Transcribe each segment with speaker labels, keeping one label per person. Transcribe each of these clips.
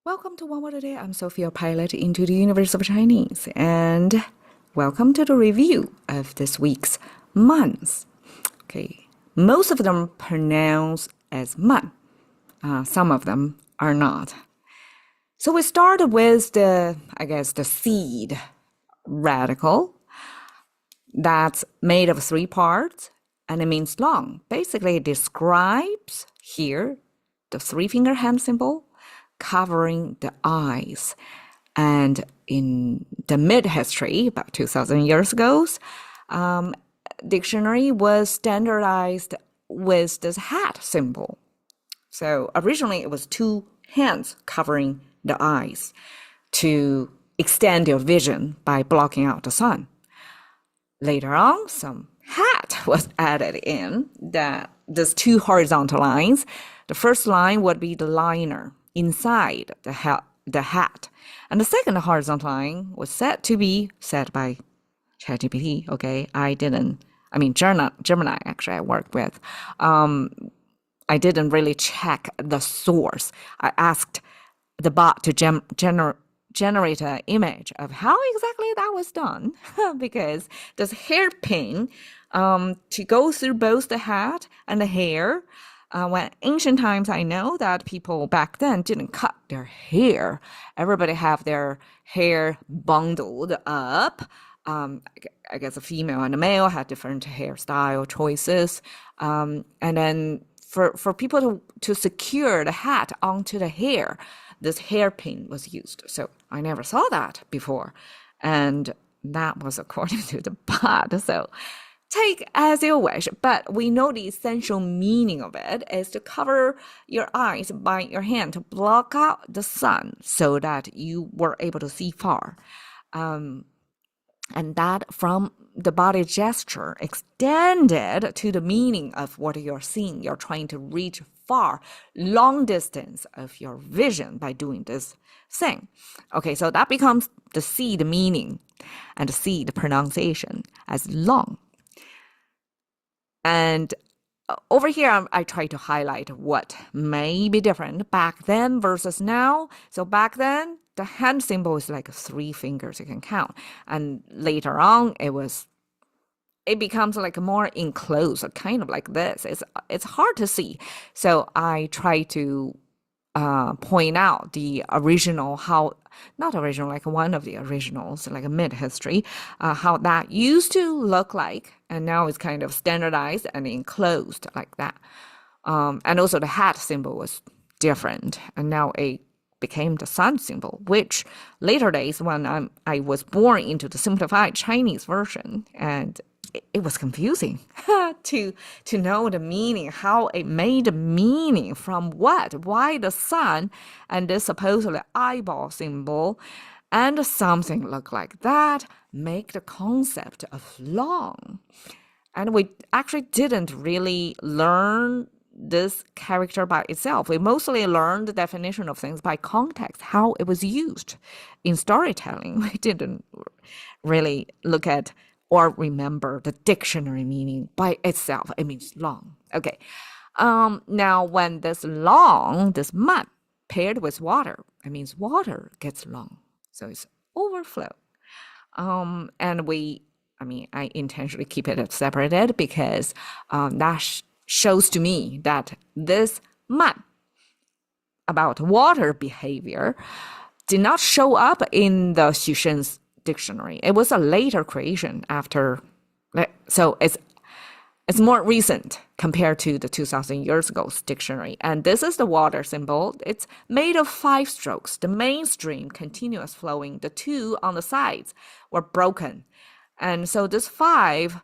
Speaker 1: Welcome to One Word a Day. I'm Sophie, your pilot into the universe of Chinese, and welcome to the review of this week's months. Okay, most of them pronounce as man. Some of them are not. So we started with the seed radical that's made of three parts, and it means long. Basically, it describes here the three-finger hand symbol covering the eyes. And in the mid-history, about 2,000 years ago, dictionary was standardized with this hat symbol. So originally it was two hands covering the eyes to extend your vision by blocking out the sun. Later on, some hat was added in, that there's two horizontal lines. The first line would be the liner inside the hat. And the second horizontal line was said to be set by ChatGPT. Okay, Gemini actually I worked with. I didn't really check the source. I asked the bot to generate an image of how exactly that was done because this hairpin to go through both the hat and the hair. When ancient times, I know that people back then didn't cut their hair. Everybody have their hair bundled up. I guess a female and a male had different hairstyle choices. And then for people to secure the hat onto the hair, this hairpin was used. So I never saw that before. And that was according to the bot. So take as you wish, but we know the essential meaning of it is to cover your eyes by your hand to block out the sun so that you were able to see far. And that from the body gesture extended to the meaning of what you're seeing. You're trying to reach far, long distance of your vision by doing this thing. Okay, so that becomes the seed meaning and the seed pronunciation as long. And over here, I try to highlight what may be different back then versus now. So back then, the hand symbol is like three fingers you can count. And later on, it becomes like more enclosed, kind of like this. It's hard to see. So I try to point out the original, not original, like one of the originals, like a mid-history, how that used to look like, and now it's kind of standardized and enclosed like that. And also the hat symbol was different, and now it became the sun symbol, which later days when I was born into the simplified Chinese version, and it was confusing to know the meaning, how it made the meaning from what, why the sun and this supposedly eyeball symbol and something look like that make the concept of long. And we actually didn't really learn this character by itself. We mostly learned the definition of things by context, how it was used in storytelling. We didn't really look at or remember the dictionary meaning by itself. It means long. Okay. Now, when this long, this mud paired with water, it means water gets long. So it's overflow. And I intentionally keep it separated because that shows to me that this mud about water behavior did not show up in the Xushen's dictionary. It was a later creation after, so it's more recent compared to the 2,000 years ago's dictionary. And this is the water symbol. It's made of 5 strokes. The main stream, continuous flowing. The 2 on the sides were broken. And so this 5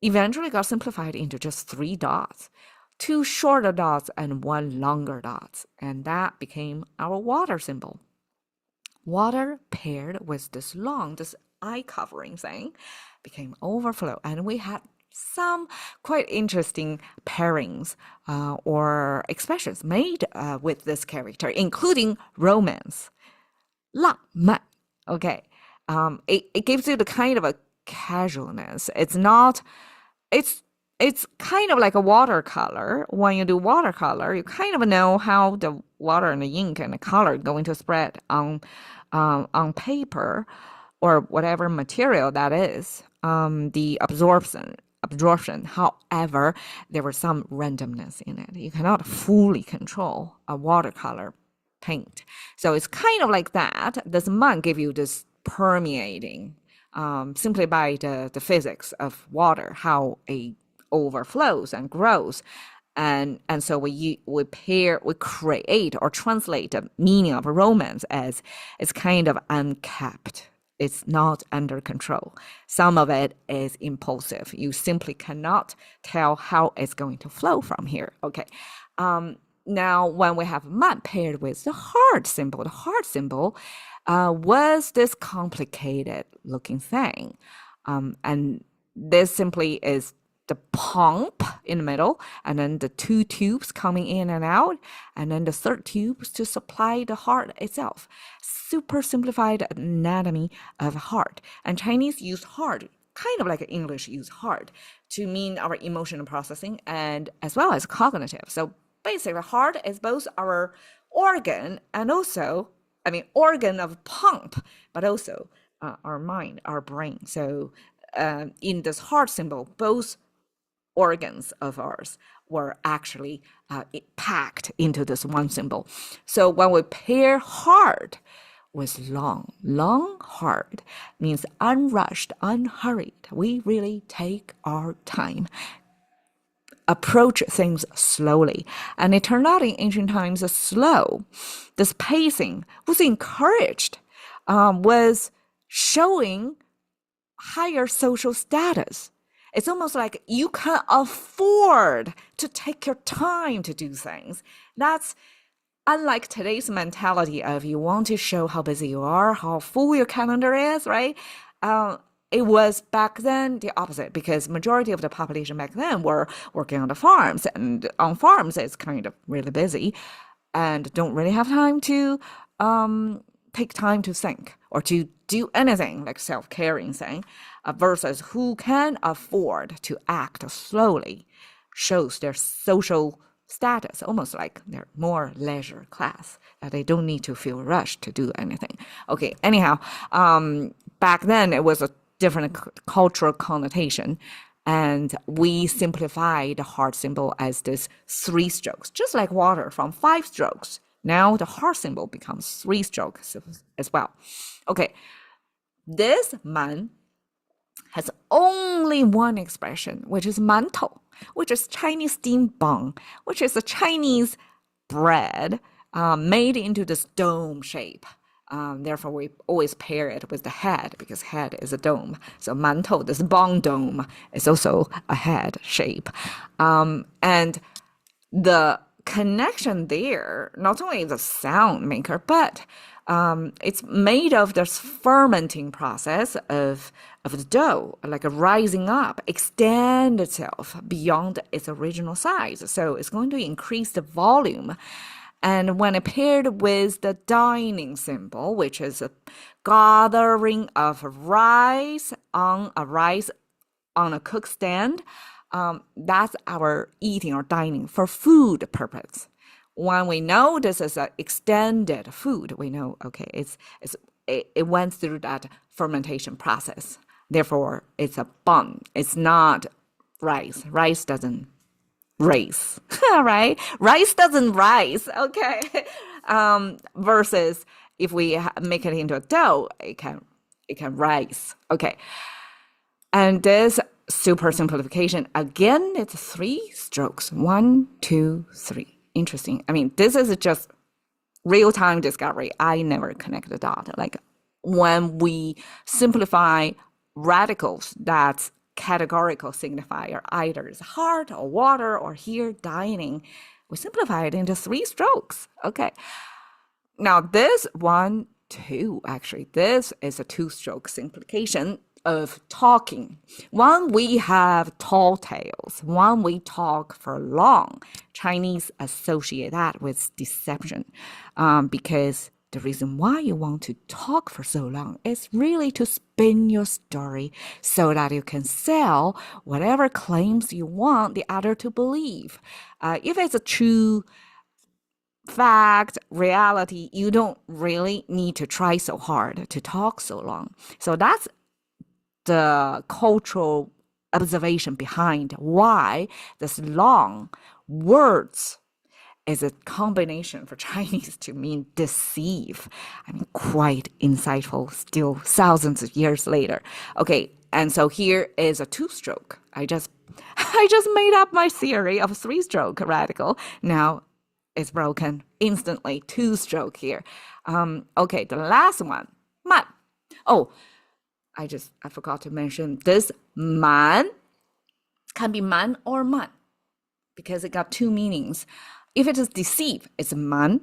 Speaker 1: eventually got simplified into just 3 dots. 2 shorter dots and 1 longer dot. And that became our water symbol. Water paired with this eye covering thing became overflow. And we had some quite interesting pairings or expressions made with this character, including romance. 浪漫. Okay. It gives you the kind of a casualness. It's it's kind of like a watercolor. When you do watercolor, you kind of know how the water and the ink and the color going to spread on paper or whatever material that is. The absorption. However, there was some randomness in it. You cannot fully control a watercolor paint. So it's kind of like that. This man give you this permeating simply by the physics of water, how it overflows and grows. And so we create or translate the meaning of romance as it's kind of uncapped. It's not under control. Some of it is impulsive. You simply cannot tell how it's going to flow from here. Okay. Now, when we have man paired with the heart symbol was this complicated looking thing. And this simply is the pump in the middle, and then the two tubes coming in and out, and then the third tube to supply the heart itself. Super simplified anatomy of heart. And Chinese use heart, kind of like English use heart, to mean our emotional processing and as well as cognitive. So basically, heart is both our organ and also, organ of pump, but also our mind, our brain. So in this heart symbol, both organs of ours were actually packed into this one symbol. So when we pair heart with long heart means unrushed, unhurried. We really take our time, approach things slowly. And it turned out in ancient times slow. This pacing was encouraged, was showing higher social status. It's almost like you can afford to take your time to do things. That's unlike today's mentality of you want to show how busy you are, how full your calendar is, right? It was back then the opposite, because majority of the population back then were working on the farms, and on farms it's kind of really busy and don't really have time to take time to think or to do anything like self-caring thing, versus who can afford to act slowly shows their social status, almost like they're more leisure class, that they don't need to feel rushed to do anything. Okay, anyhow, back then it was a different cultural connotation, and we simplify the heart symbol as this 3 strokes, just like water from 5 strokes. Now the heart symbol becomes 3 strokes as well. Okay, this man has only one expression, which is 馒头, which is Chinese steamed bun, which is a Chinese bread made into this dome shape. Therefore, we always pair it with the head, because head is a dome. So 馒头, this bun dome, is also a head shape. And the connection there, not only the sound maker, but it's made of this fermenting process of the dough, like a rising up, extend itself beyond its original size. So it's going to increase the volume. And when it paired with the dining symbol, which is a gathering of rice on a cook stand, that's our eating or dining for food purpose. When we know this is an extended food, we know, okay, it went through that fermentation process. Therefore, it's a bun. It's not rice. Rice doesn't raise, right? Rice doesn't rise, okay? Versus if we make it into a dough, it can rise, okay? And this super simplification, again, it's 3 strokes. 1, 2, 3. Interesting. This is just real-time discovery. I never connect the dot. Like when we simplify radicals, that's categorical signifier, either is heart or water or here dining, we simplify it into 3 strokes. Okay. Now this 1, 2, actually, this is a 2-stroke simplification of talking. When we have tall tales, when we talk for long, Chinese associate that with deception, because the reason why you want to talk for so long is really to spin your story so that you can sell whatever claims you want the other to believe. If it's a true fact, reality, you don't really need to try so hard to talk so long. So that's the cultural observation behind why this long words is a combination for Chinese to mean deceive. I mean, quite insightful still thousands of years later. Okay, and so here is a two-stroke. I just made up my theory of a three-stroke radical. Now it's broken instantly. Two-stroke here. Okay, the last one, man. Oh, I forgot to mention this man can be man or man because it got two meanings. If it is deceive, it's man.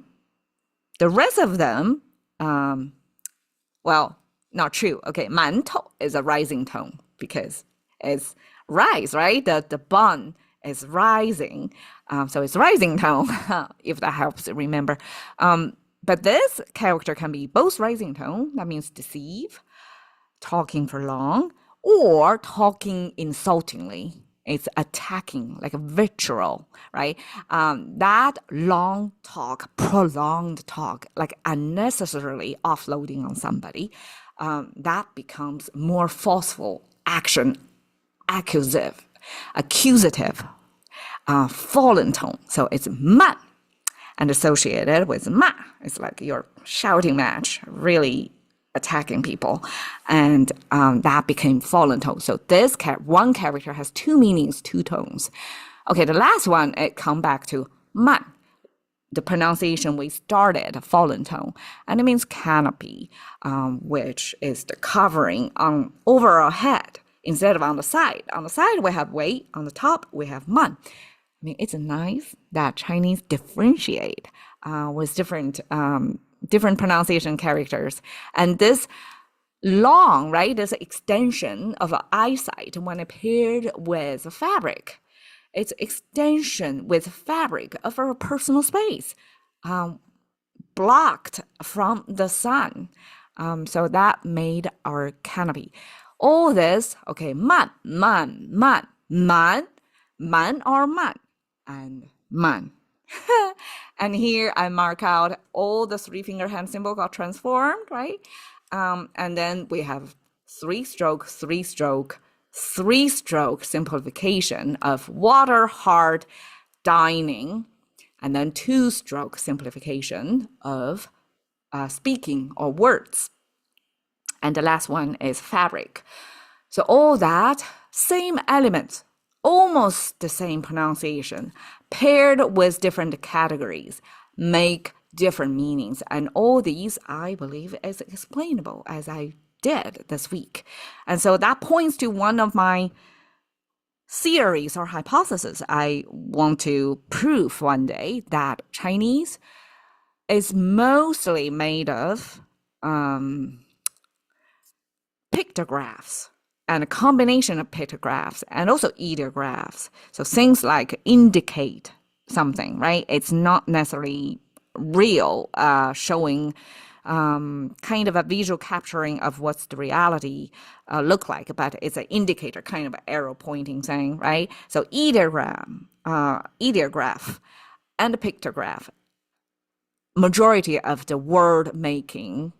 Speaker 1: The rest of them, well, not true. Okay, 馒头 is a rising tone because it's rise, right? The bun is rising. So it's rising tone, if that helps remember. But this character can be both rising tone, that means deceive, talking for long, or talking insultingly. It's attacking, like a vitriol, right? That long talk, prolonged talk, like unnecessarily offloading on somebody, that becomes more forceful action, accusative, fallen tone. So it's man, and associated with ma. It's like your shouting match, really attacking people, and that became fallen tone. So this one character has two meanings, two tones. Okay, the last one, it come back to man, the pronunciation we started, fallen tone, and it means canopy, which is the covering on over our head instead of on the side. On the side we have wei, on the top we have man. I mean, it's nice that Chinese differentiate with different pronunciation characters. And this long, right, this extension of eyesight when it paired with fabric, it's extension with fabric of our personal space, blocked from the sun. So that made our canopy. All this, okay, man or man, and man. And here I mark out all the three-finger hand symbol got transformed, right? And then we have three-stroke simplification of water, hard, dining, and then two-stroke simplification of speaking or words. And the last one is fabric. So all that, same elements, almost the same pronunciation, paired with different categories, make different meanings. And all these, I believe, is explainable as I did this week. And so that points to one of my theories or hypotheses I want to prove one day, that Chinese is mostly made of pictographs, and a combination of pictographs and also ideographs. So things like indicate something, right? It's not necessarily real, showing kind of a visual capturing of what's the reality look like, but it's an indicator, kind of an arrow pointing thing, right? So ideograph, and pictograph, majority of the word making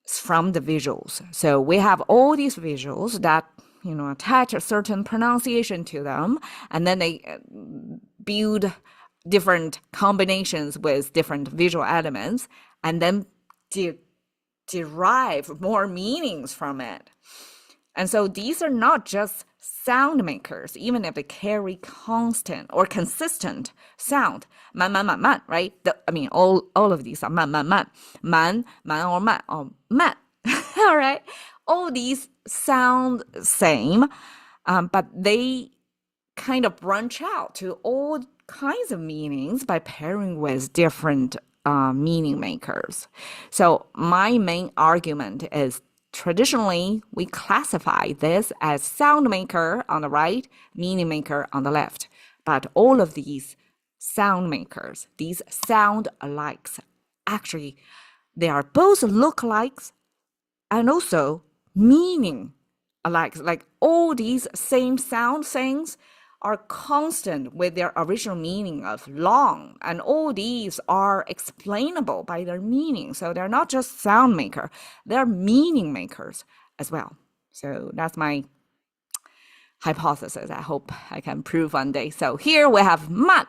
Speaker 1: from the visuals. So we have all these visuals that, attach a certain pronunciation to them, and then they build different combinations with different visual elements, and then derive more meanings from it. And so these are not just sound makers, even if they carry constant or consistent sound. Man, right? All of these are man or man. All right? All these sound same, but they kind of branch out to all kinds of meanings by pairing with different meaning makers. So my main argument is, traditionally, we classify this as sound maker on the right, meaning maker on the left. But all of these sound makers, these sound alikes, actually They are both lookalikes and also meaning alike. Like all these same sound things are constant with their original meaning of long, and all these are explainable by their meaning. So they're not just sound maker, they're meaning makers as well. So that's my hypothesis. I hope I can prove one day. So here we have man.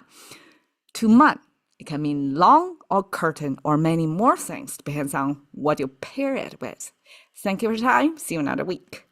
Speaker 1: To man, it can mean long or curtain or many more things, depends on what you pair it with. Thank you for your time. See you another week.